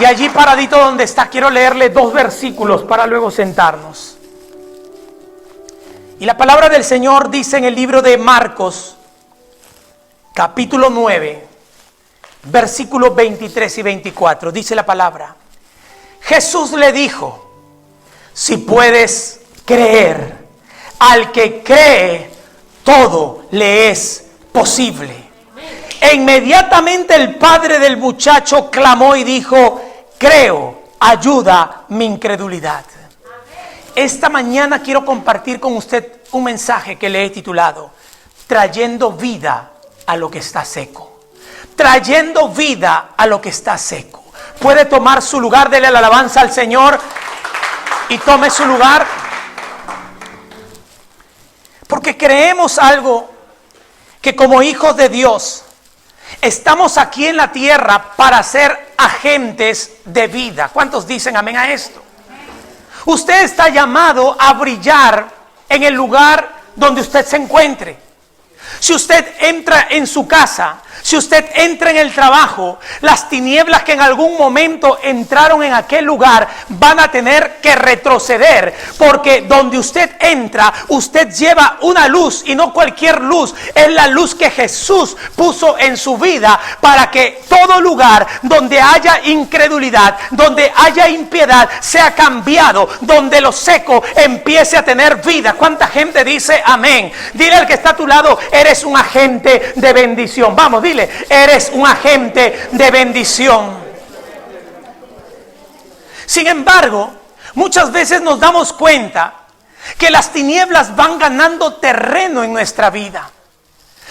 Y allí paradito donde está, quiero leerle 2 versículos para luego sentarnos. Y la palabra del Señor dice en el libro de Marcos, capítulo 9, versículos 23 y 24. Dice la palabra: Jesús le dijo: si puedes creer, al que cree, todo le es posible. E inmediatamente el padre del muchacho clamó y dijo: creo, ayuda mi incredulidad. Esta mañana quiero compartir con usted un mensaje que le he titulado: trayendo vida a lo que está seco. Trayendo vida a lo que está seco. Puede tomar su lugar, dele la alabanza al Señor y tome su lugar. Porque creemos algo, que como hijos de Dios estamos aquí en la tierra para ser agentes de vida. ¿Cuántos dicen amén a esto? Usted está llamado a brillar en el lugar donde usted se encuentre. Si usted entra en su casa, si usted entra en el trabajo, las tinieblas que en algún momento entraron en aquel lugar van a tener que retroceder, porque donde usted entra, usted lleva una luz, y no cualquier luz, es la luz que Jesús puso en su vida, para que todo lugar donde haya incredulidad, donde haya impiedad, sea cambiado, donde lo seco empiece a tener vida. ¿Cuánta gente dice amén? Dile al que está a tu lado: eres un agente de bendición. Vamos, dile: eres un agente de bendición. Sin embargo, muchas veces nos damos cuenta que las tinieblas van ganando terreno en nuestra vida.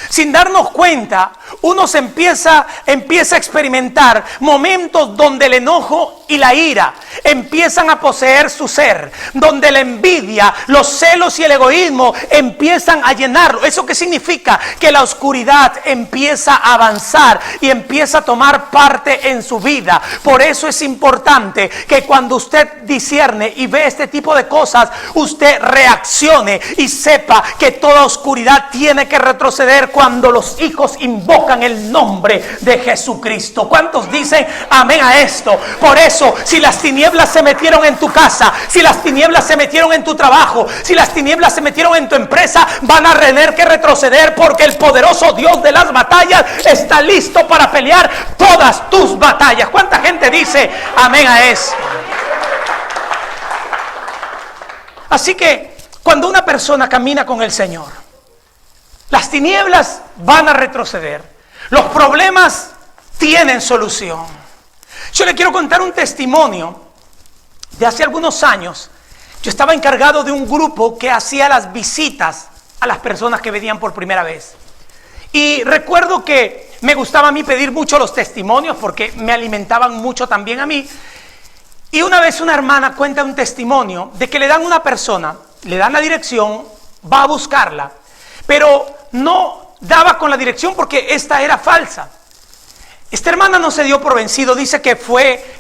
Sin darnos cuenta, uno se empieza a experimentar momentos donde el enojo y la ira empiezan a poseer su ser, donde la envidia, los celos y el egoísmo empiezan a llenarlo. ¿Eso qué significa? Que la oscuridad empieza a avanzar y empieza a tomar parte en su vida. Por eso es importante que cuando usted discierne y ve este tipo de cosas, usted reaccione y sepa que toda oscuridad tiene que retroceder cuando los hijos invocan el nombre de Jesucristo. ¿Cuántos dicen amén a esto? Por eso, si las tinieblas se metieron en tu casa, si las tinieblas se metieron en tu trabajo, si las tinieblas se metieron en tu empresa, van a tener que retroceder, porque el poderoso Dios de las batallas está listo para pelear todas tus batallas. ¿Cuánta gente dice amén a eso? Así que cuando una persona camina con el Señor, las tinieblas van a retroceder. Los problemas tienen solución. Yo le quiero contar un testimonio de hace algunos años. Yo estaba encargado de un grupo que hacía las visitas a las personas que venían por primera vez. Y recuerdo que me gustaba a mí pedir mucho los testimonios, porque me alimentaban mucho también a mí. Y una vez una hermana cuenta un testimonio de que le dan una persona, le dan la dirección, va a buscarla, pero no daba con la dirección porque esta era falsa. Esta hermana no se dio por vencido. Dice que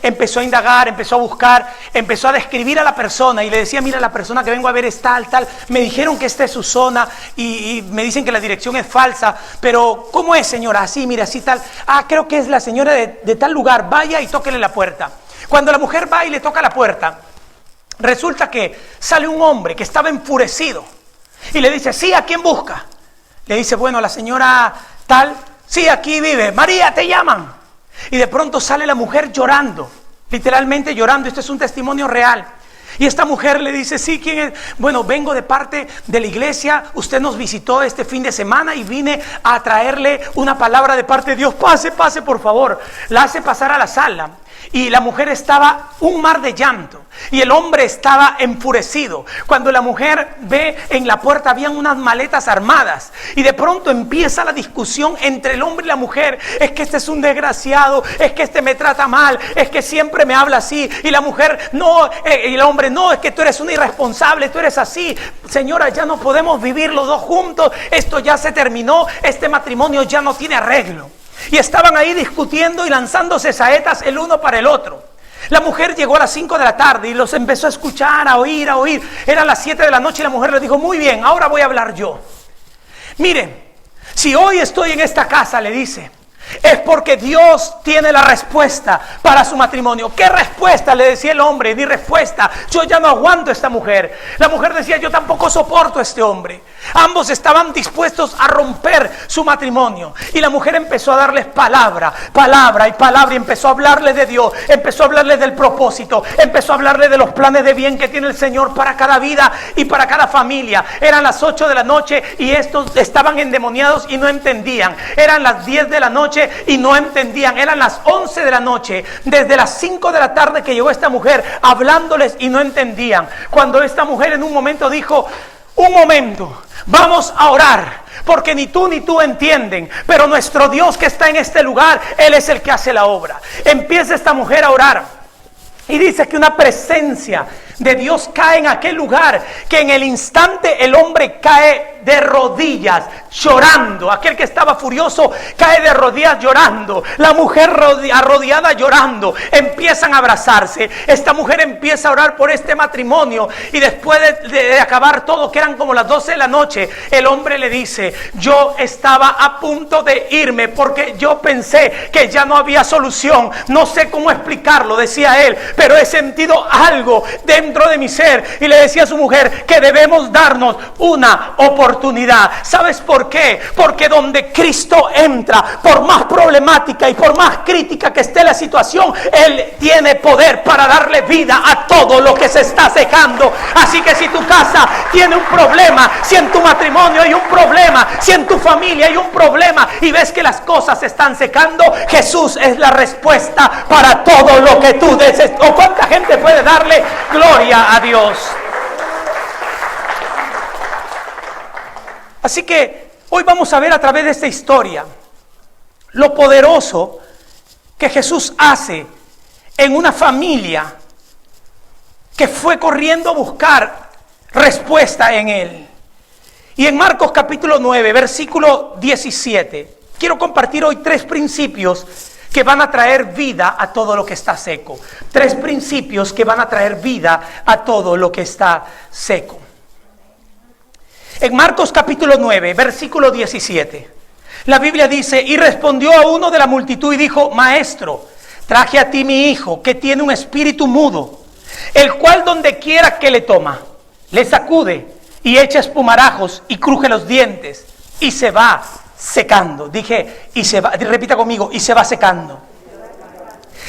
empezó a indagar, empezó a buscar, empezó a describir a la persona y le decía: mira, la persona que vengo a ver es tal, me dijeron que esta es su zona y me dicen que la dirección es falsa, pero ¿cómo es, señora? Así, mira, así tal. Creo que es la señora de tal lugar, vaya y tóquele la puerta. Cuando la mujer va y le toca la puerta, resulta que sale un hombre que estaba enfurecido y le dice: sí, ¿a quién busca? Le dice: bueno, la señora tal. Sí, aquí vive. María, te llaman. Y de pronto sale la mujer llorando, literalmente llorando. Esto es un testimonio real. Y esta mujer le dice: sí, ¿quién es? Bueno, vengo de parte de la iglesia. Usted nos visitó este fin de semana y vine a traerle una palabra de parte de Dios. Pase, pase, por favor. La hace pasar a la sala. Y la mujer estaba un mar de llanto y el hombre estaba enfurecido. Cuando la mujer ve en la puerta habían unas maletas armadas y de pronto empieza la discusión entre el hombre y la mujer. Es que este es un desgraciado, es que este me trata mal, es que siempre me habla así. Y la mujer no, y el hombre no, es que tú eres un irresponsable, tú eres así. Señora, ya no podemos vivir los dos juntos, esto ya se terminó, este matrimonio ya no tiene arreglo. Y estaban ahí discutiendo y lanzándose saetas el uno para el otro. La mujer llegó a las 5 de la tarde y los empezó a escuchar, a oír. Eran las 7 de la noche y la mujer le dijo: muy bien, ahora voy a hablar yo. Miren, si hoy estoy en esta casa, le dice, es porque Dios tiene la respuesta para su matrimonio. ¿Qué respuesta? Le decía el hombre. Ni respuesta. Yo ya no aguanto a esta mujer. La mujer decía, yo tampoco soporto a este hombre. Ambos estaban dispuestos a romper su matrimonio. Y la mujer empezó a darles palabra, palabra y palabra. Y empezó a hablarles de Dios. Empezó a hablarles del propósito. Empezó a hablarles de los planes de bien que tiene el Señor para cada vida y para cada familia. Eran las 8 de la noche y estos estaban endemoniados y no entendían. Eran las 10 de la noche y no entendían. Eran las 11 de la noche, desde las 5 de la tarde que llegó esta mujer hablándoles y no entendían. Cuando esta mujer en un momento dijo, un momento, vamos a orar, porque ni tú entienden, pero nuestro Dios que está en este lugar, Él es el que hace la obra. Empieza esta mujer a orar y dice que una presencia de Dios cae en aquel lugar, que en el instante el hombre cae de rodillas llorando. Aquel que estaba furioso cae de rodillas llorando. La mujer arrodillada llorando. Empiezan a abrazarse. Esta mujer empieza a orar por este matrimonio. Y después de acabar todo, que eran como las 12 de la noche, el hombre le dice, yo estaba a punto de irme porque yo pensé que ya no había solución. No sé cómo explicarlo, decía él, pero he sentido algo dentro de mi ser. Y le decía a su mujer que debemos darnos una oportunidad. ¿Sabes por qué? Porque donde Cristo entra, por más problemática y por más crítica que esté la situación, Él tiene poder para darle vida a todo lo que se está secando. Así que si tu casa tiene un problema, si en tu matrimonio hay un problema, si en tu familia hay un problema y ves que las cosas se están secando, Jesús es la respuesta para todo lo que tú desees. ¿O cuánta gente puede darle gloria a Dios? Así que hoy vamos a ver a través de esta historia lo poderoso que Jesús hace en una familia que fue corriendo a buscar respuesta en Él. Y en Marcos capítulo 9, versículo 17, quiero compartir hoy 3 principios que van a traer vida a todo lo que está seco. 3 principios que van a traer vida a todo lo que está seco. En Marcos capítulo 9, versículo 17, la Biblia dice, y respondió a uno de la multitud y dijo, maestro, traje a ti mi hijo que tiene un espíritu mudo, el cual donde quiera que le toma, le sacude y echa espumarajos y cruje los dientes y se va secando. Dije, y se va, repita conmigo, y se va secando.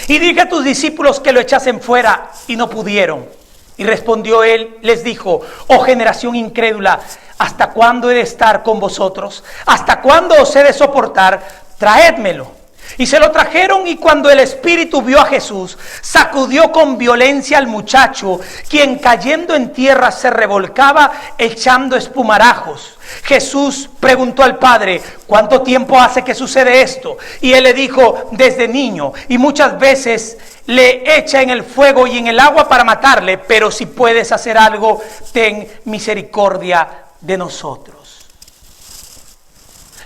Y dije a tus discípulos que lo echasen fuera y no pudieron. Y respondió él, les dijo, oh generación incrédula, ¿hasta cuándo he de estar con vosotros? ¿Hasta cuándo os he de soportar? Traédmelo. Y se lo trajeron, y cuando el espíritu vio a Jesús, sacudió con violencia al muchacho, quien cayendo en tierra se revolcaba echando espumarajos. Jesús preguntó al padre, ¿cuánto tiempo hace que sucede esto? Y él le dijo, desde niño, y muchas veces le echa en el fuego y en el agua para matarle, pero si puedes hacer algo, ten misericordia de nosotros.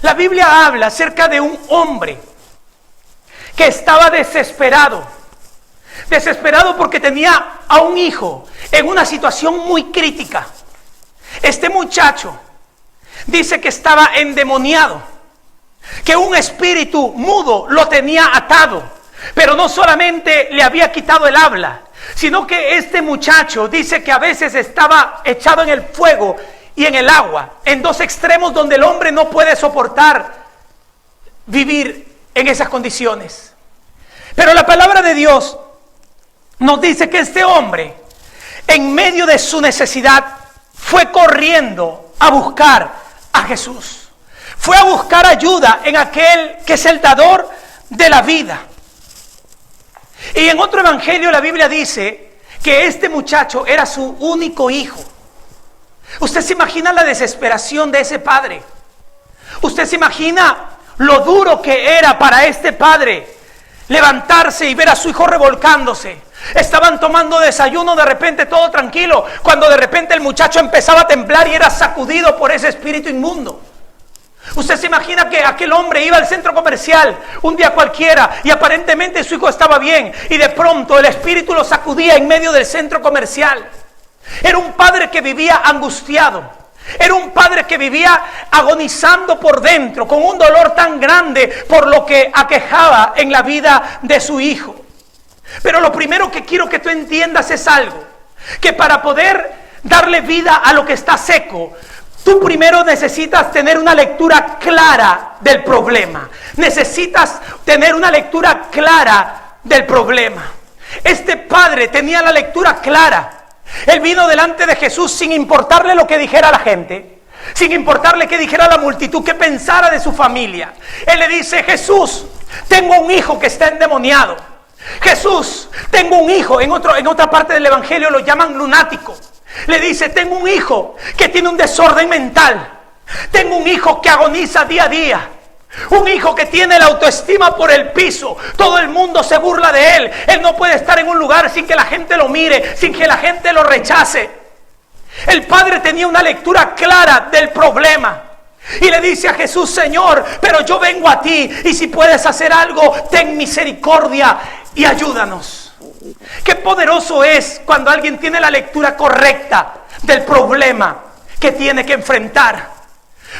La Biblia habla acerca de un hombre que estaba desesperado porque tenía a un hijo en una situación muy crítica. Este muchacho dice que estaba endemoniado, que un espíritu mudo lo tenía atado, pero no solamente le había quitado el habla, sino que este muchacho dice que a veces estaba echado en el fuego y en el agua, en 2 extremos donde el hombre no puede soportar vivir en esas condiciones. Pero la palabra de Dios nos dice que este hombre, en medio de su necesidad, fue corriendo a buscar a Jesús. Fue a buscar ayuda en aquel que es el dador de la vida. Y en otro evangelio la Biblia dice que este muchacho era su único hijo. Usted se imagina la desesperación de ese padre. Usted se imagina lo duro que era para este padre levantarse y ver a su hijo revolcándose. Estaban tomando desayuno, de repente todo tranquilo, cuando de repente el muchacho empezaba a temblar y era sacudido por ese espíritu inmundo. Usted se imagina que aquel hombre iba al centro comercial un día cualquiera y aparentemente su hijo estaba bien, y de pronto el espíritu lo sacudía en medio del centro comercial. Era un padre que vivía angustiado. Era un padre que vivía agonizando por dentro, con un dolor tan grande por lo que aquejaba en la vida de su hijo. Pero lo primero que quiero que tú entiendas es algo, que para poder darle vida a lo que está seco, tú primero necesitas tener una lectura clara del problema. Necesitas tener una lectura clara del problema. Este padre tenía la lectura clara. Él vino delante de Jesús sin importarle lo que dijera la gente, sin importarle qué dijera la multitud, qué pensara de su familia. Él le dice: Jesús, tengo un hijo que está endemoniado. Jesús, tengo un hijo. En otra parte del evangelio lo llaman lunático. Le dice: tengo un hijo que tiene un desorden mental. Tengo un hijo que agoniza día a día. Un hijo que tiene la autoestima por el piso. Todo el mundo se burla de él. Él no puede estar en un lugar sin que la gente lo mire, sin que la gente lo rechace. El padre tenía una lectura clara del problema. Y le dice a Jesús: Señor, pero yo vengo a ti, y si puedes hacer algo, ten misericordia y ayúdanos. Qué poderoso es cuando alguien tiene la lectura correcta del problema que tiene que enfrentar.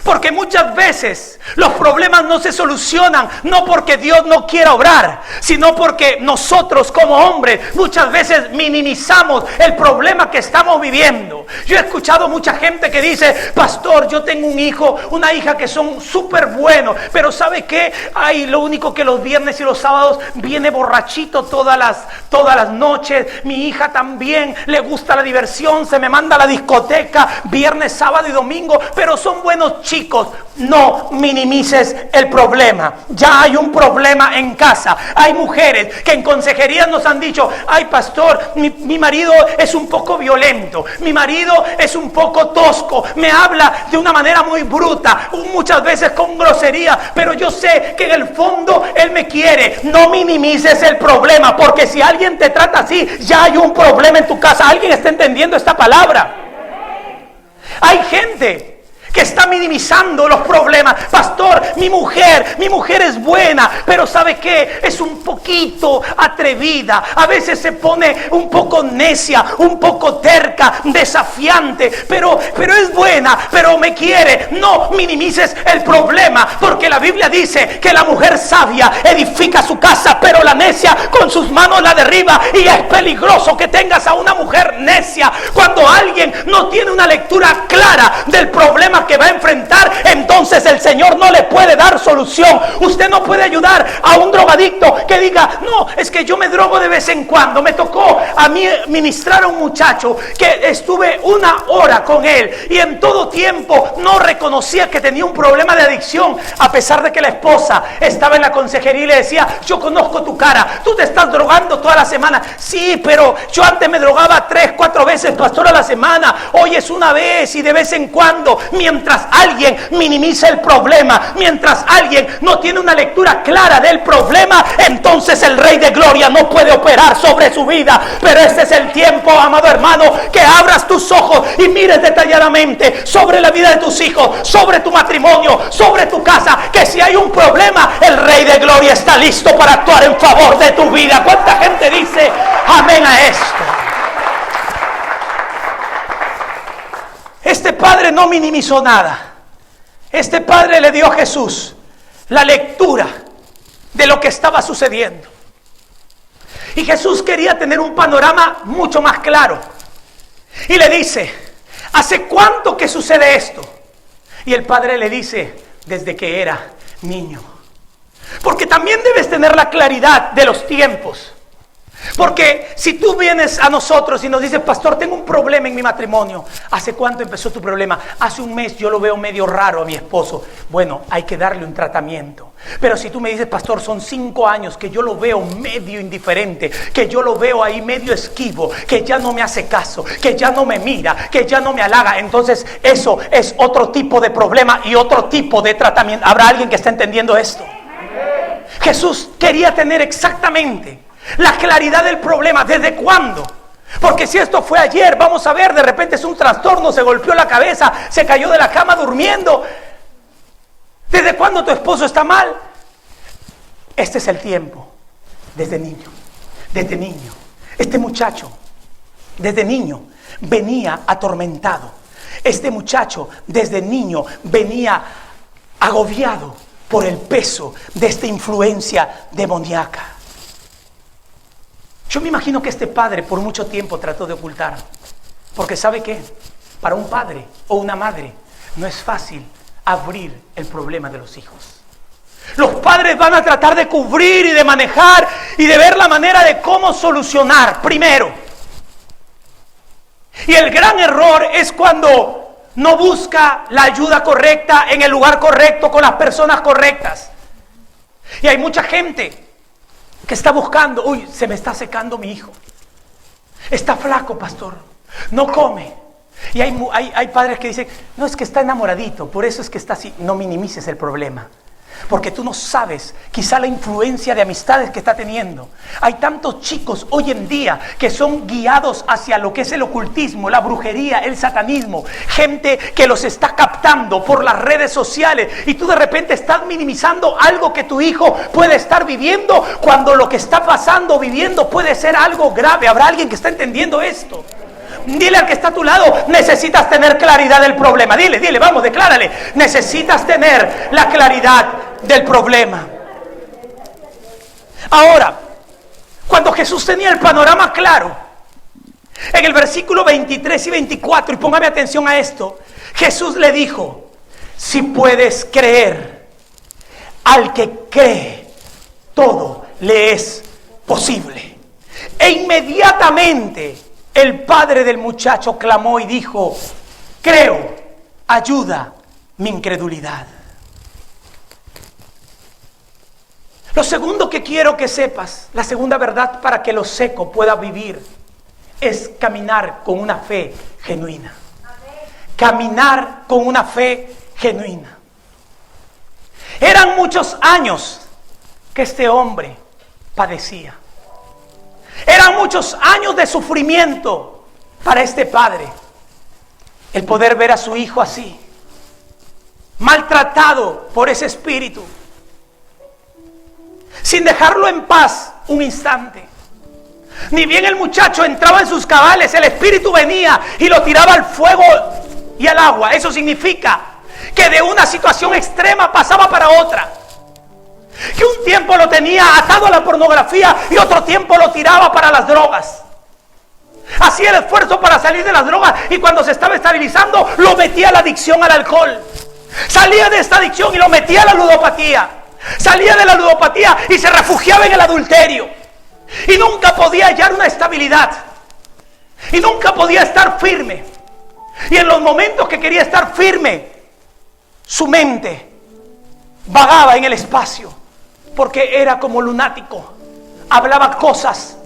Porque muchas veces los problemas no se solucionan, no porque Dios no quiera obrar, sino porque nosotros como hombres muchas veces minimizamos el problema que estamos viviendo. Yo he escuchado mucha gente que dice: pastor, yo tengo un hijo, una hija que son súper buenos, pero ¿sabe qué? Ay, lo único que los viernes y los sábados viene borrachito todas las noches. Mi hija también le gusta la diversión, se me manda a la discoteca viernes, sábado y domingo, pero son buenos chicos. No minimices el problema. Ya hay un problema en casa. Hay mujeres que en consejería nos han dicho: ay, pastor, mi marido es un poco violento, mi marido es un poco tosco, me habla de una manera muy bruta, muchas veces con grosería, pero yo sé que en el fondo él me quiere. No minimices el problema, porque si alguien te trata así, ya hay un problema en tu casa. ¿Alguien está entendiendo esta palabra? Hay gente que está minimizando los problemas. Pastor, mi mujer es buena, pero ¿sabe qué? Es un poquito atrevida. A veces se pone un poco necia, un poco terca, desafiante, pero es buena, pero me quiere. No minimices el problema, porque la Biblia dice que la mujer sabia edifica su casa, pero la necia con sus manos la derriba. Y es peligroso que tengas a una mujer necia. Cuando alguien no tiene una lectura clara del problema que va a enfrentar, entonces el Señor no le puede dar solución. Usted no puede ayudar a un drogadicto que diga: no, es que yo me drogo de vez en cuando. Me tocó a mí ministrar a un muchacho que estuve 1 hora con él, y en todo tiempo no reconocía que tenía un problema de adicción, a pesar de que la esposa estaba en la consejería y le decía: yo conozco tu cara, tú te estás drogando toda la semana. Sí, pero yo antes me drogaba 3, 4 veces, pastor, a la semana. Hoy es una vez y de vez en cuando. Mientras alguien minimiza el problema, mientras alguien no tiene una lectura clara del problema, entonces el Rey de Gloria no puede operar sobre su vida. Pero este es el tiempo, amado hermano, que abras tus ojos y mires detalladamente sobre la vida de tus hijos, sobre tu matrimonio, sobre tu casa, que si hay un problema, el Rey de Gloria está listo para actuar en favor de tu vida. ¿Cuánta gente dice amén a esto? Este padre no minimizó nada. Este padre le dio a Jesús la lectura de lo que estaba sucediendo. Y Jesús quería tener un panorama mucho más claro. Y le dice: ¿hace cuánto que sucede esto? Y el padre le dice: desde que era niño. Porque también debes tener la claridad de los tiempos. Porque si tú vienes a nosotros y nos dices: pastor, tengo un problema en mi matrimonio. ¿Hace cuánto empezó tu problema? Hace un mes, yo lo veo medio raro a mi esposo. Bueno, hay que darle un tratamiento. Pero si tú me dices: pastor, son 5 años que yo lo veo medio indiferente, que yo lo veo ahí medio esquivo, que ya no me hace caso, que ya no me mira, que ya no me halaga, entonces eso es otro tipo de problema y otro tipo de tratamiento. ¿Habrá alguien que está entendiendo esto? Jesús quería tener exactamente la claridad del problema. ¿Desde cuándo? Porque si esto fue ayer, vamos a ver, de repente es un trastorno, se golpeó la cabeza, se cayó de la cama durmiendo. ¿Desde cuándo tu esposo está mal? Este es el tiempo. Desde niño. Este muchacho, desde niño, venía atormentado. Este muchacho desde niño venía agobiado por el peso de esta influencia demoníaca. Yo me imagino que este padre por mucho tiempo trató de ocultar, porque ¿sabe qué? Para un padre o una madre no es fácil abrir el problema de los hijos. Los padres van a tratar de cubrir y de manejar y de ver la manera de cómo solucionar primero. Y el gran error es cuando no busca la ayuda correcta en el lugar correcto con las personas correctas. Y hay mucha gente que está buscando, uy, se me está secando mi hijo. Está flaco, pastor, no come. Y hay padres que dicen, no, es que está enamoradito, por eso es que está así. No minimices el problema, porque tú no sabes quizá la influencia de amistades que está teniendo. Hay tantos chicos hoy en día que son guiados hacia lo que es el ocultismo, la brujería, el satanismo. Gente que los está captando por las redes sociales y tú de repente estás minimizando algo que tu hijo puede estar viviendo, cuando lo que está pasando, viviendo, puede ser algo grave. ¿Habrá alguien que está entendiendo esto? Dile al que está a tu lado, necesitas tener claridad del problema. Dile, vamos, declárale. Necesitas tener la claridad del problema. Ahora, cuando Jesús tenía el panorama claro, en el versículo 23 y 24, y póngame atención a esto, Jesús le dijo, si puedes creer, al que cree, todo le es posible. E inmediatamente el padre del muchacho clamó y dijo, creo, ayuda mi incredulidad. Lo segundo que quiero que sepas, la segunda verdad para que lo seco pueda vivir, es caminar con una fe genuina. Caminar con una fe genuina. Eran muchos años que este hombre padecía. Eran muchos años de sufrimiento para este padre. El poder ver a su hijo así, maltratado por ese espíritu, sin dejarlo en paz un instante. Ni bien el muchacho entraba en sus cabales, el espíritu venía y lo tiraba al fuego y al agua. Eso significa que de una situación extrema pasaba para otra. Que un tiempo lo tenía atado a la pornografía y otro tiempo lo tiraba para las drogas. Hacía el esfuerzo para salir de las drogas y cuando se estaba estabilizando lo metía a la adicción al alcohol. Salía de esta adicción y lo metía a la ludopatía. Salía de la ludopatía y se refugiaba en el adulterio. Y nunca podía hallar una estabilidad. Y nunca podía estar firme. Y en los momentos que quería estar firme, su mente vagaba en el espacio, porque era como lunático. Hablaba cosas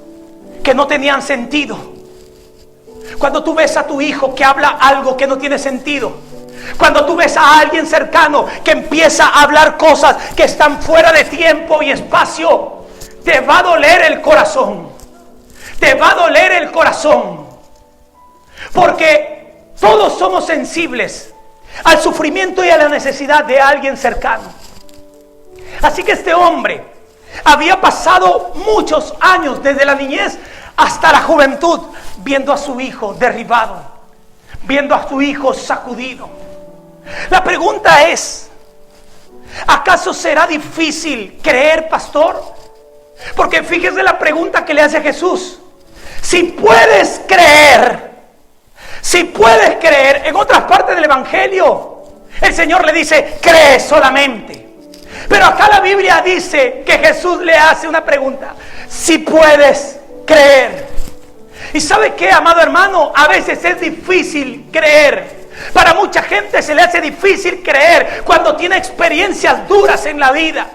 que no tenían sentido. Cuando tú ves a tu hijo que habla algo que no tiene sentido, cuando tú ves a alguien cercano que empieza a hablar cosas que están fuera de tiempo y espacio, te va a doler el corazón. Te va a doler el corazón. Porque todos somos sensibles al sufrimiento y a la necesidad de alguien cercano. Así que este hombre había pasado muchos años, desde la niñez hasta la juventud, viendo a su hijo derribado, viendo a su hijo sacudido. La pregunta es, ¿acaso será difícil creer, pastor? Porque fíjese la pregunta que le hace Jesús. Si puedes creer, en otras partes del Evangelio, el Señor le dice, cree solamente. Pero acá la Biblia dice que Jesús le hace una pregunta. Si puedes creer. ¿Y sabe qué, amado hermano? A veces es difícil creer. Para mucha gente se le hace difícil creer cuando tiene experiencias duras en la vida.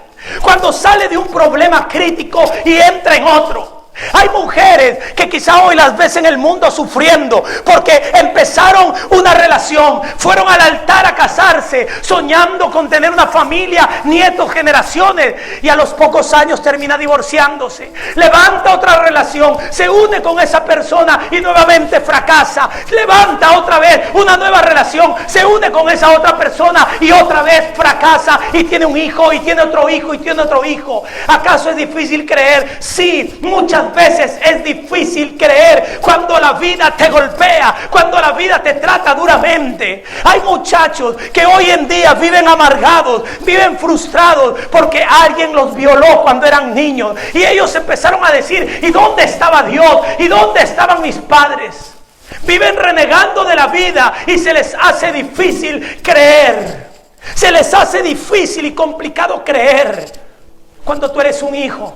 Cuando sale de un problema crítico y entra en otro. Hay mujeres que quizá hoy las ves en el mundo sufriendo porque empezaron una relación, fueron al altar a casarse, soñando con tener una familia, nietos, generaciones, y a los pocos años termina divorciándose. Levanta otra relación, se une con esa persona y nuevamente fracasa. Levanta otra vez una nueva relación, se une con esa otra persona y otra vez fracasa, y tiene un hijo, y tiene otro hijo, y tiene otro hijo. ¿Acaso es difícil creer? Sí, muchas veces es difícil creer cuando la vida te golpea, cuando la vida te trata duramente. Hay muchachos que hoy en día viven amargados, viven frustrados porque alguien los violó cuando eran niños, y ellos empezaron a decir: ¿y dónde estaba Dios? ¿Y dónde estaban mis padres? Viven renegando de la vida y se les hace difícil creer. Se les hace difícil y complicado creer cuando tú eres un hijo,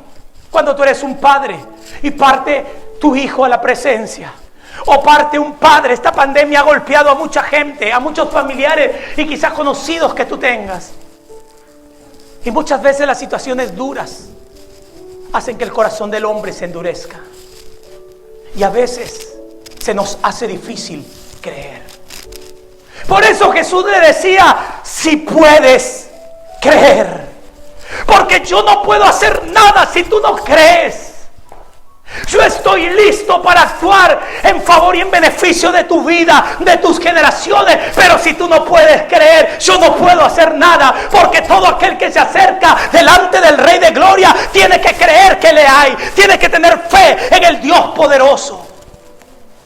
cuando tú eres un padre y parte tu hijo a la presencia, o parte un padre. Esta pandemia ha golpeado a mucha gente, a muchos familiares y quizás conocidos que tú tengas. Y muchas veces las situaciones duras hacen que el corazón del hombre se endurezca. Y a veces se nos hace difícil creer. Por eso Jesús le decía: si puedes creer. Porque yo no puedo hacer nada si tú no crees. Yo estoy listo para actuar en favor y en beneficio de tu vida, de tus generaciones. Pero si tú no puedes creer, yo no puedo hacer nada. Porque todo aquel que se acerca delante del Rey de Gloria tiene que creer que le hay. Tiene que tener fe en el Dios poderoso.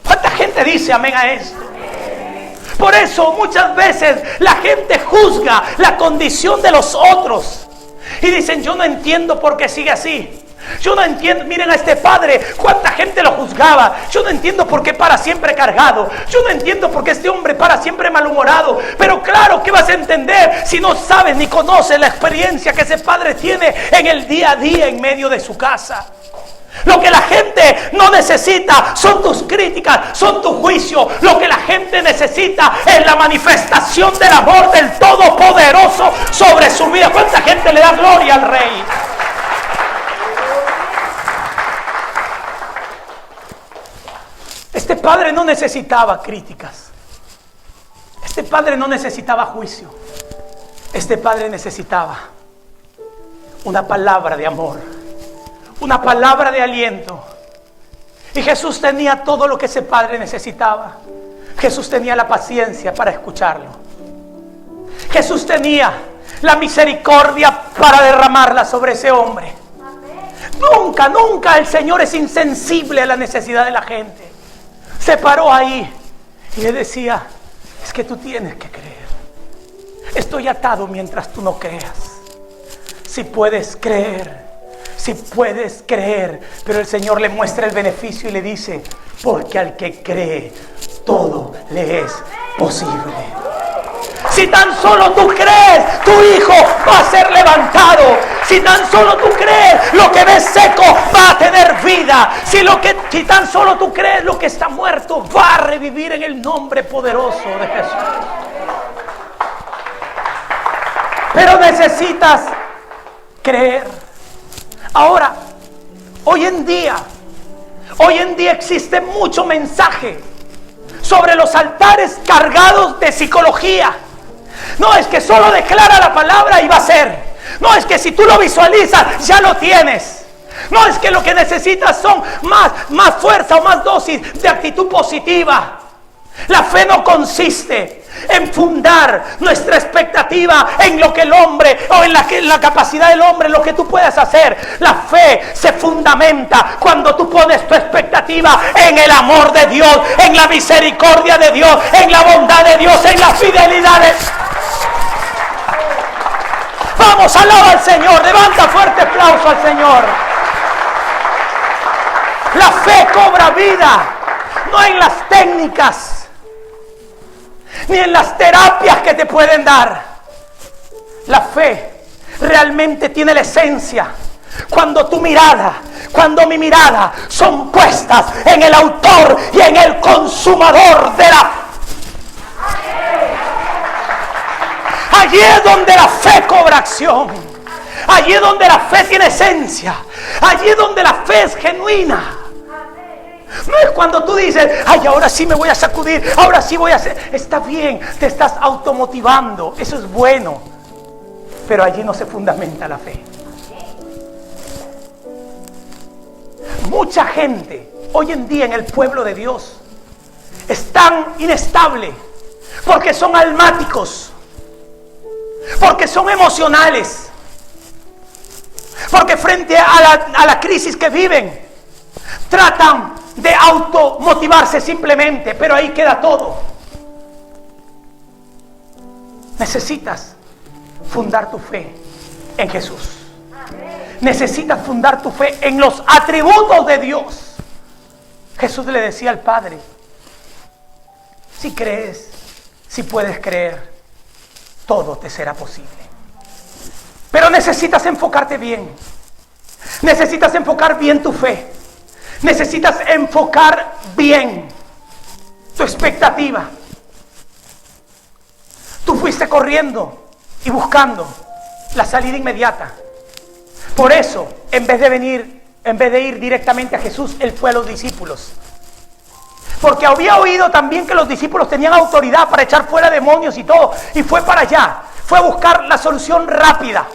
¿Cuánta gente dice amén a esto? Por eso muchas veces la gente juzga la condición de los otros y dicen: yo no entiendo por qué sigue así. Yo no entiendo, miren a este padre, cuánta gente lo juzgaba. Yo no entiendo por qué para siempre cargado. Yo no entiendo por qué este hombre para siempre malhumorado. Pero claro, ¿qué vas a entender si no sabes ni conoces la experiencia que ese padre tiene en el día a día en medio de su casa? Lo que la gente no necesita son tus críticas, son tu juicio. Lo que la gente necesita es la manifestación del amor del Todopoderoso sobre su vida. ¿Cuánta gente le da gloria al Rey? Este padre no necesitaba críticas. Este padre no necesitaba juicio. Este padre necesitaba una palabra de amor, una palabra de aliento. Y Jesús tenía todo lo que ese padre necesitaba. Jesús tenía la paciencia para escucharlo. Jesús tenía la misericordia para derramarla sobre ese hombre. Nunca, nunca el Señor es insensible a la necesidad de la gente. Se paró ahí y le decía: es que tú tienes que creer. Estoy atado mientras tú no creas. Si puedes creer, si puedes creer. Pero el Señor le muestra el beneficio y le dice: porque al que cree, todo le es posible. Si tan solo tú crees, tu hijo va a ser levantado. Si tan solo tú crees, lo que ves seco va a tener vida. Si tan solo tú crees, lo que está muerto va a revivir en el nombre poderoso de Jesús. Pero necesitas creer. Ahora, hoy en día existe mucho mensaje sobre los altares cargados de psicología. No es que solo declara la palabra y va a ser. No es que si tú lo visualizas ya lo tienes. No es que lo que necesitas son más fuerza o más dosis de actitud positiva. La fe no consiste en fundar nuestra expectativa en lo que el hombre o en la capacidad del hombre, en lo que tú puedas hacer. La fe se fundamenta cuando tú pones tu expectativa en el amor de Dios, en la misericordia de Dios, en la bondad de Dios, en la fidelidad de... Vamos, alaba al Señor, levanta fuerte aplauso al Señor. La fe cobra vida, no en las técnicas, ni en las terapias que te pueden dar. La fe realmente tiene la esencia cuando mi mirada son puestas en el autor y en el consumador de la fe. Allí es donde la fe cobra acción. Allí es donde la fe tiene esencia. Allí es donde la fe es genuina. No es cuando tú dices: ay, ahora sí me voy a sacudir, ahora sí voy a hacer. Está bien, te estás automotivando, eso es bueno. Pero allí no se fundamenta la fe. Mucha gente hoy en día en el pueblo de Dios es tan inestable porque son almáticos, porque son emocionales, porque frente a la crisis que viven tratan de automotivarse simplemente, pero ahí queda todo. Necesitas fundar tu fe en Jesús. Necesitas fundar tu fe en los atributos de Dios. Jesús le decía al Padre: si crees, si puedes creer, todo te será posible. Pero necesitas enfocarte bien. Necesitas enfocar bien tu fe. Necesitas enfocar bien tu expectativa. Tú fuiste corriendo y buscando la salida inmediata. Por eso, en vez de ir directamente a Jesús, Él fue a los discípulos. Porque había oído también que los discípulos tenían autoridad para echar fuera demonios y todo. Y fue para allá. Fue a buscar la solución rápida.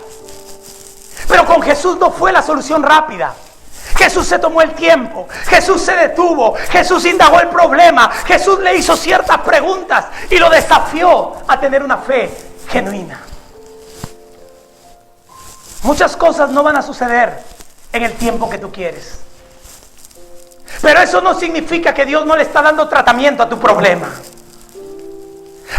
Pero con Jesús no fue la solución rápida. Jesús se tomó el tiempo. Jesús se detuvo. Jesús indagó el problema. Jesús le hizo ciertas preguntas y lo desafió a tener una fe genuina. Muchas cosas no van a suceder en el tiempo que tú quieres. Pero eso no significa que Dios no le está dando tratamiento a tu problema.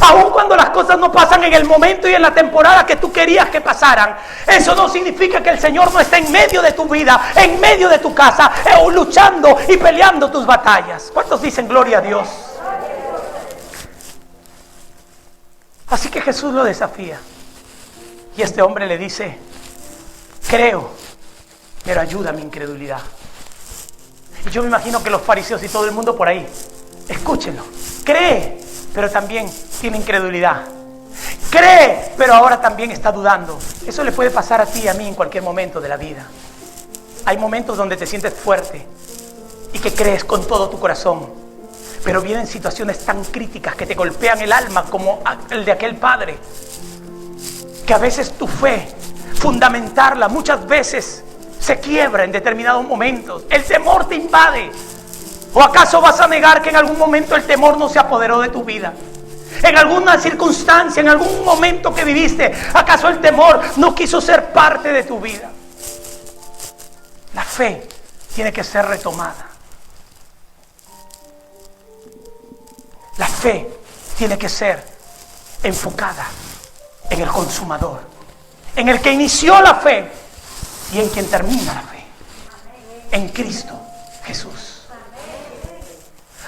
Aun cuando las cosas no pasan en el momento y en la temporada que tú querías que pasaran, eso no significa que el Señor no esté en medio de tu vida, en medio de tu casa, luchando y peleando tus batallas. ¿Cuántos dicen gloria a Dios? Así que Jesús lo desafía. Y este hombre le dice: creo, pero ayuda a mi incredulidad. Y yo me imagino que los fariseos y todo el mundo por ahí, escúchenlo, cree, pero también tiene incredulidad. Cree, pero ahora también está dudando. Eso le puede pasar a ti y a mí en cualquier momento de la vida. Hay momentos donde te sientes fuerte y que crees con todo tu corazón, pero vienen situaciones tan críticas que te golpean el alma, como el de aquel padre, que a veces tu fe, fundamentarla, muchas veces se quiebra en determinados momentos. El temor te invade. ¿O acaso vas a negar que en algún momento el temor no se apoderó de tu vida? En alguna circunstancia, en algún momento que viviste, ¿acaso el temor no quiso ser parte de tu vida? La fe tiene que ser retomada. La fe tiene que ser enfocada en el consumador, en el que inició la fe y en quien termina la fe, en Cristo Jesús.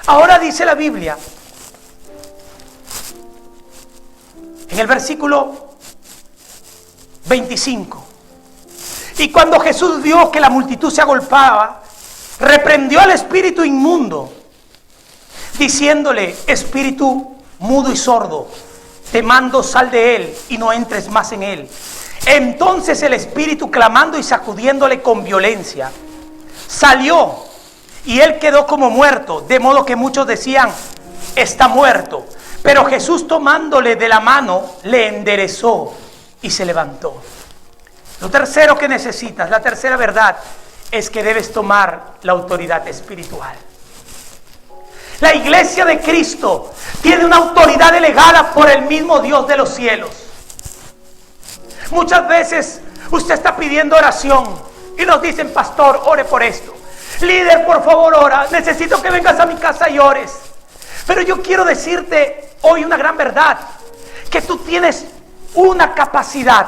Ahora dice la Biblia, en el versículo 25, y cuando Jesús vio que la multitud se agolpaba, reprendió al espíritu inmundo, diciéndole: espíritu mudo y sordo, te mando, sal de él y no entres más en él. Entonces el espíritu, clamando y sacudiéndole con violencia, salió, y él quedó como muerto, de modo que muchos decían: está muerto. Pero Jesús, tomándole de la mano, le enderezó y se levantó. Lo tercero que necesitas, la tercera verdad, es que debes tomar la autoridad espiritual. La iglesia de Cristo tiene una autoridad delegada por el mismo Dios de los cielos. Muchas veces usted está pidiendo oración y nos dicen: pastor, ore por esto. Líder, por favor, ora. Necesito que vengas a mi casa y ores. Pero yo quiero decirte hoy una gran verdad: que tú tienes una capacidad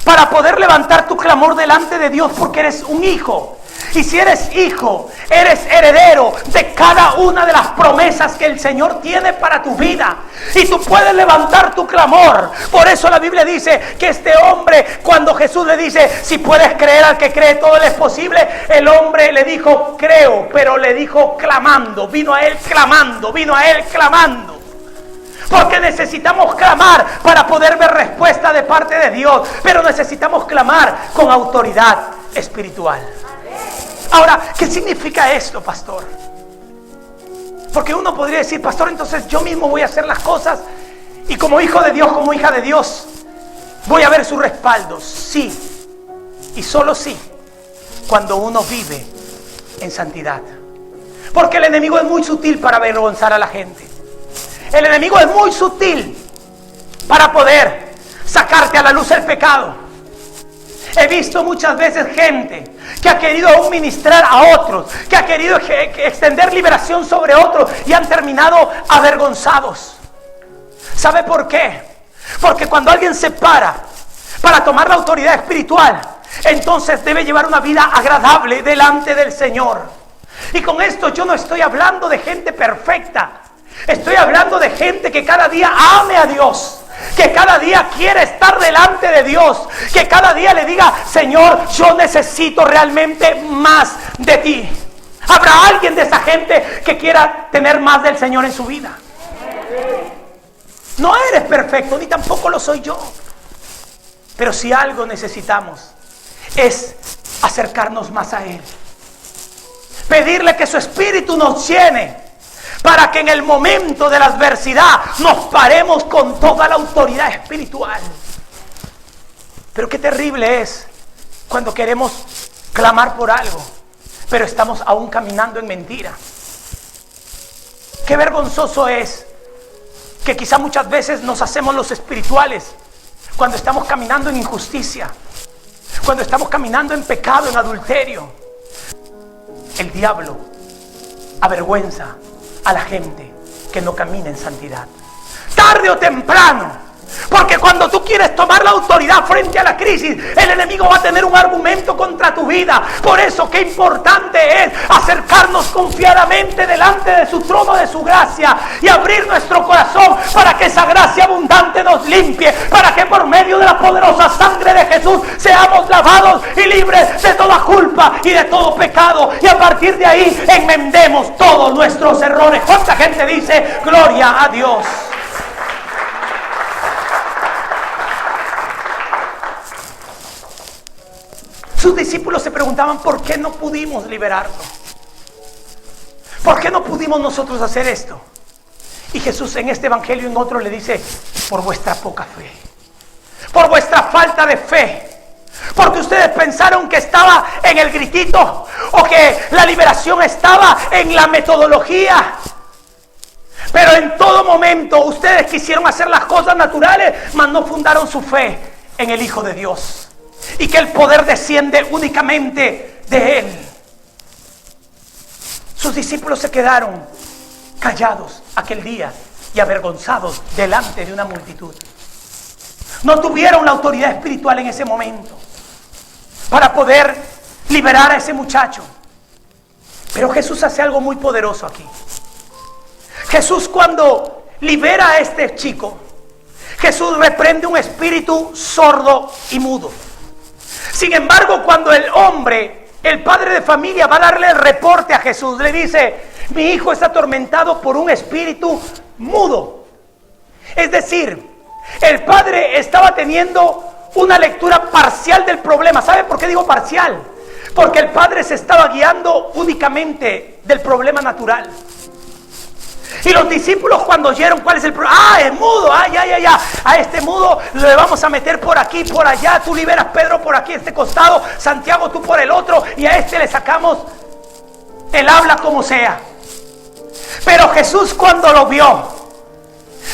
para poder levantar tu clamor delante de Dios, porque eres un hijo. Y si eres hijo, eres heredero de cada una de las promesas que el Señor tiene para tu vida. Y tú puedes levantar tu clamor. Por eso la Biblia dice que este hombre, cuando Jesús le dice: si puedes creer, al que cree todo le es posible, el hombre le dijo: creo, pero le dijo clamando. Vino a él clamando, vino a él clamando. Porque necesitamos clamar para poder ver respuesta de parte de Dios. Pero necesitamos clamar con autoridad espiritual. Ahora, ¿qué significa esto, pastor? Porque uno podría decir: pastor, entonces yo mismo voy a hacer las cosas y como hijo de Dios, como hija de Dios, voy a ver su respaldo. Sí, y solo sí, cuando uno vive en santidad. Porque el enemigo es muy sutil para avergonzar a la gente. El enemigo es muy sutil para poder sacarte a la luz el pecado. He visto muchas veces gente que ha querido aún ministrar a otros, que ha querido extender liberación sobre otros y han terminado avergonzados. ¿Sabe por qué? Porque cuando alguien se para tomar la autoridad espiritual, entonces debe llevar una vida agradable delante del Señor. Y con esto yo no estoy hablando de gente perfecta. Estoy hablando de gente que cada día ame a Dios, que cada día quiere estar delante de Dios, que cada día le diga: Señor, yo necesito realmente más de ti. ¿Habrá alguien de esa gente que quiera tener más del Señor en su vida? No eres perfecto, ni tampoco lo soy yo. Pero si algo necesitamos es acercarnos más a Él, pedirle que su Espíritu nos llene, para que en el momento de la adversidad nos paremos con toda la autoridad espiritual. Pero qué terrible es cuando queremos clamar por algo, pero estamos aún caminando en mentira. Qué vergonzoso es que quizá muchas veces nos hacemos los espirituales cuando estamos caminando en injusticia, cuando estamos caminando en pecado, en adulterio. El diablo avergüenza a la gente que no camina en santidad, tarde o temprano. Porque cuando tú quieres tomar la autoridad frente a la crisis, el enemigo va a tener un argumento contra tu vida. Por eso qué importante es acercarnos confiadamente delante de su trono de su gracia y abrir nuestro corazón para que esa gracia abundante nos limpie, para que por medio de la poderosa sangre de Jesús seamos lavados y libres de toda culpa y de todo pecado, y a partir de ahí enmendemos todos nuestros errores. ¿Cuánta gente dice gloria a Dios? Sus discípulos se preguntaban: ¿por qué no pudimos liberarlo? ¿Por qué no pudimos nosotros hacer esto? Y Jesús en este evangelio y en otro le dice: por vuestra poca fe, por vuestra falta de fe, porque ustedes pensaron que estaba en el gritito, o que la liberación estaba en la metodología. Pero en todo momento ustedes quisieron hacer las cosas naturales, mas no fundaron su fe en el Hijo de Dios, y que el poder desciende únicamente de Él. Sus discípulos se quedaron callados aquel día y avergonzados delante de una multitud. No tuvieron la autoridad espiritual en ese momento para poder liberar a ese muchacho. Pero Jesús hace algo muy poderoso aquí. Jesús, cuando libera a este chico, Jesús reprende un espíritu sordo y mudo. Sin embargo, cuando el hombre, el padre de familia, va a darle el reporte a Jesús, le dice: mi hijo está atormentado por un espíritu mudo. Es decir, el padre estaba teniendo una lectura parcial del problema. ¿Sabe por qué digo parcial? Porque el padre se estaba guiando únicamente del problema natural. Y los discípulos, cuando oyeron cuál es el problema: es mudo, ya, a este mudo le vamos a meter por aquí, por allá, tú liberas Pedro por aquí, este costado, Santiago tú por el otro, y a este le sacamos el habla como sea. Pero Jesús, cuando lo vio,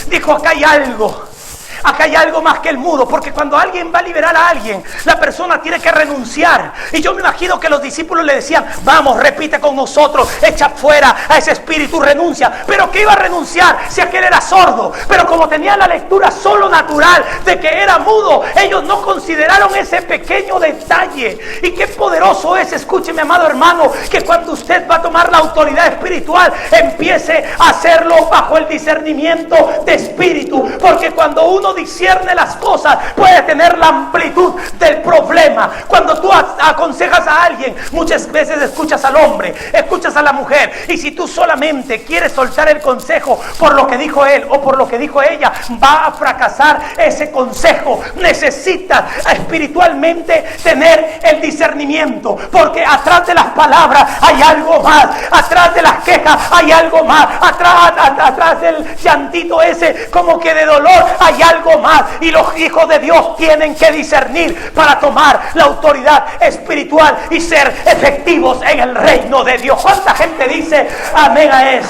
dijo: acá hay algo más que el mudo. Porque cuando alguien va a liberar a alguien, la persona tiene que renunciar. Y yo me imagino que los discípulos le decían: vamos, repite con nosotros, echa fuera a ese espíritu, renuncia. Pero ¿qué iba a renunciar si aquel era sordo? Pero como tenía la lectura solo natural de que era mudo, ellos no consideraron ese pequeño detalle. Y qué poderoso es, escúcheme, amado hermano, que cuando usted va a tomar la autoridad espiritual, empiece a hacerlo bajo el discernimiento de espíritu. Porque cuando uno discierne las cosas, puede tener la amplitud del problema. Cuando tú aconsejas a alguien, muchas veces escuchas al hombre, escuchas a la mujer, y si tú solamente quieres soltar el consejo por lo que dijo él o por lo que dijo ella, va a fracasar ese consejo. Necesitas espiritualmente tener el discernimiento, porque atrás de las palabras hay algo más, atrás de las quejas hay algo más, atrás del llantito ese como que de dolor hay algo más. Y los hijos de Dios tienen que discernir para tomar la autoridad espiritual y ser efectivos en el reino de Dios. ¿Cuánta gente dice amén a eso?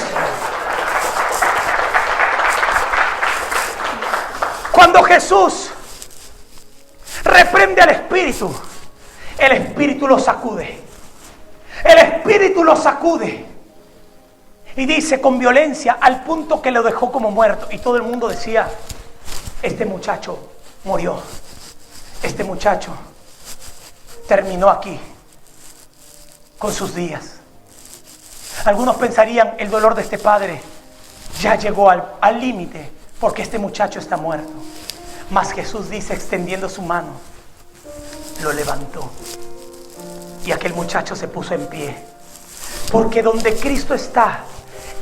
Cuando Jesús reprende al espíritu, el espíritu lo sacude. El espíritu lo sacude. Y dice con violencia, al punto que lo dejó como muerto. Y todo el mundo decía, este muchacho murió. Este muchacho terminó aquí con sus días. Algunos pensarían, el dolor de este padre ya llegó al límite, porque este muchacho está muerto. Mas Jesús dice, extendiendo su mano, lo levantó. Y aquel muchacho se puso en pie. Porque donde Cristo está,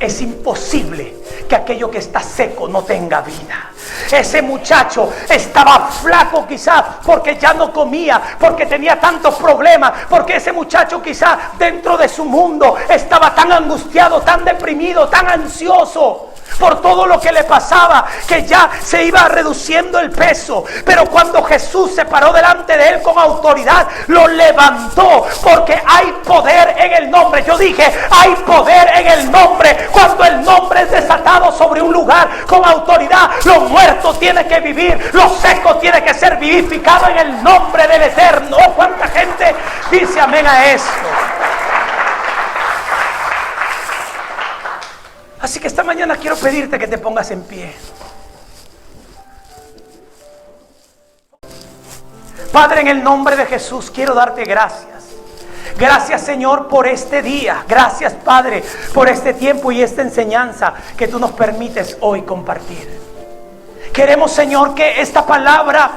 es imposible que aquello que está seco no tenga vida. Ese muchacho estaba flaco quizás porque ya no comía, porque tenía tantos problemas, porque ese muchacho quizás dentro de su mundo estaba tan angustiado, tan deprimido, tan ansioso por todo lo que le pasaba, que ya se iba reduciendo el peso. Pero cuando Jesús se paró delante de él con autoridad, lo levantó, porque hay poder en el nombre. Yo dije, hay poder en el nombre. Cuando el nombre es desatado sobre un lugar con autoridad, lo muerto tiene que vivir, lo seco tiene que ser vivificado en el nombre del Eterno. ¿Cuánta gente dice amén a esto? Así que esta mañana quiero pedirte que te pongas en pie. Padre, en el nombre de Jesús quiero darte gracias. Gracias, Señor, por este día. Gracias, Padre, por este tiempo y esta enseñanza que tú nos permites hoy compartir. Queremos, Señor, que esta palabra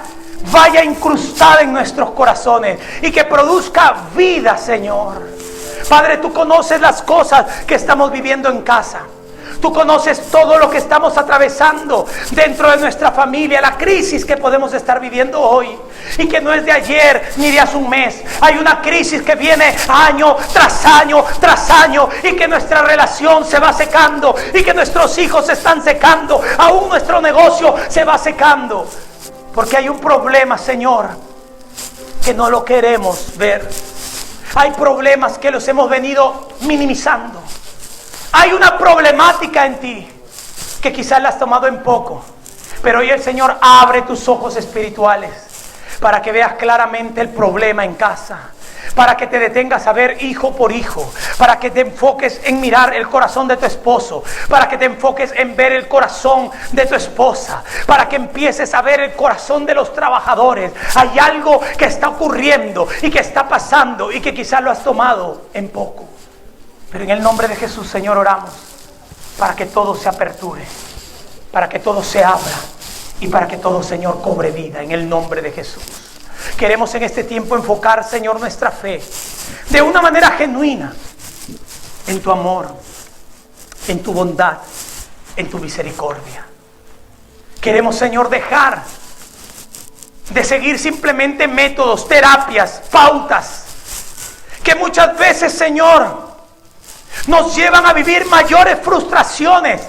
vaya incrustada en nuestros corazones y que produzca vida, Señor. Padre, tú conoces las cosas que estamos viviendo en casa. Tú conoces todo lo que estamos atravesando dentro de nuestra familia, la crisis que podemos estar viviendo hoy, y que no es de ayer ni de hace un mes. Hay una crisis que viene año tras año tras año, y que nuestra relación se va secando, y que nuestros hijos se están secando, aún nuestro negocio se va secando, porque hay un problema, Señor, que no lo queremos ver. Hay problemas que los hemos venido minimizando. Hay una problemática en ti que quizás la has tomado en poco, pero hoy el Señor abre tus ojos espirituales para que veas claramente el problema en casa, para que te detengas a ver hijo por hijo, para que te enfoques en mirar el corazón de tu esposo, para que te enfoques en ver el corazón de tu esposa, para que empieces a ver el corazón de los trabajadores. Hay algo que está ocurriendo y que está pasando y que quizás lo has tomado en poco. Pero en el nombre de Jesús, Señor, oramos para que todo se aperture, para que todo se abra y para que todo, Señor, cobre vida en el nombre de Jesús. Queremos en este tiempo enfocar, Señor, nuestra fe de una manera genuina en tu amor, en tu bondad, en tu misericordia. Queremos, Señor, dejar de seguir simplemente métodos, terapias, pautas, que muchas veces, Señor, nos llevan a vivir mayores frustraciones,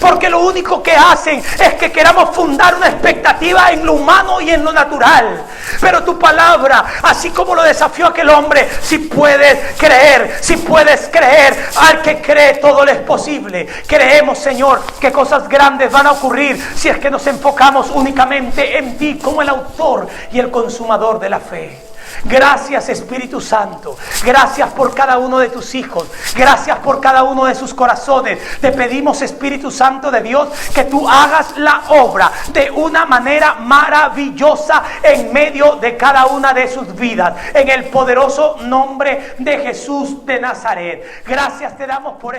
porque lo único que hacen es que queramos fundar una expectativa en lo humano y en lo natural. Pero tu palabra, así como lo desafió aquel hombre, si puedes creer, al que cree todo le es posible. Creemos, Señor, que cosas grandes van a ocurrir si es que nos enfocamos únicamente en ti como el autor y el consumador de la fe. Gracias, Espíritu Santo. Gracias por cada uno de tus hijos. Gracias por cada uno de sus corazones. Te pedimos, Espíritu Santo de Dios, que tú hagas la obra de una manera maravillosa en medio de cada una de sus vidas. En el poderoso nombre de Jesús de Nazaret. Gracias te damos por